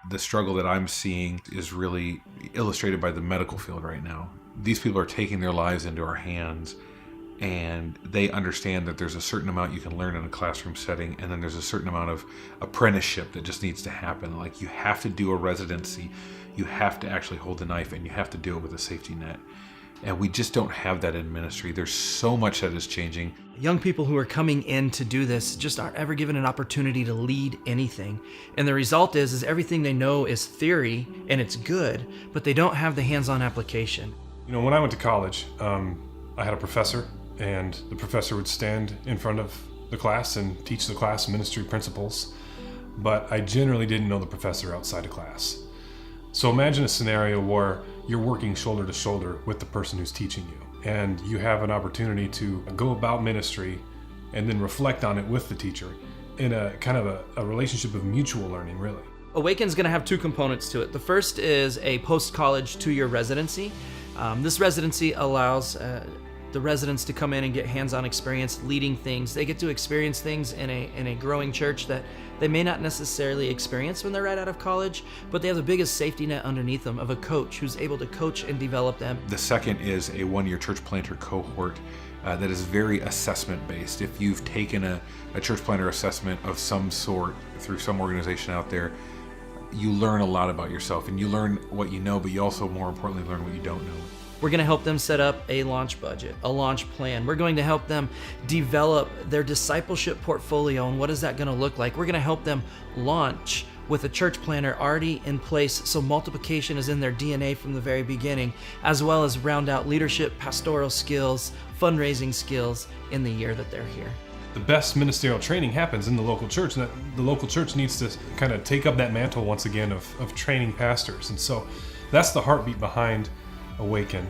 The struggle that I'm seeing is really illustrated by the medical field right now. These people are taking their lives into our hands, and they understand that there's a certain amount you can learn in a classroom setting, and then there's a certain amount of apprenticeship that just needs to happen. Like, you have to do a residency, you have to actually hold the knife, and you have to do it with a safety net. And we just don't have that in ministry. There's so much that is changing. Young people who are coming in to do this just aren't ever given an opportunity to lead anything. And the result is everything they know is theory, and it's good, but they don't have the hands-on application. You know, when I went to college, I had a professor, and the professor would stand in front of the class and teach the class ministry principles, but I generally didn't know the professor outside of class. So imagine a scenario where you're working shoulder to shoulder with the person who's teaching you, and you have an opportunity to go about ministry and then reflect on it with the teacher in a kind of a relationship of mutual learning, really. Awaken's going to have two components to it. The first is a post-college 2-year residency. This residency allows the residents to come in and get hands-on experience leading things. They get to experience things in a growing church that they may not necessarily experience when they're right out of college, but they have the biggest safety net underneath them of a coach who's able to coach and develop them. The second is a 1-year church planter cohort that is very assessment-based. If you've taken a church planter assessment of some sort through some organization out there, you learn a lot about yourself, and you learn what you know, but you also, more importantly, learn what you don't know. We're going to help them set up a launch budget, a launch plan. We're going to help them develop their discipleship portfolio, and what is that going to look like? We're going to help them launch with a church planner already in place, so multiplication is in their DNA from the very beginning, as well as round out leadership, pastoral skills, fundraising skills in the year that they're here. The best ministerial training happens in the local church, and the local church needs to kind of take up that mantle once again of training pastors. And so that's the heartbeat behind Awaken.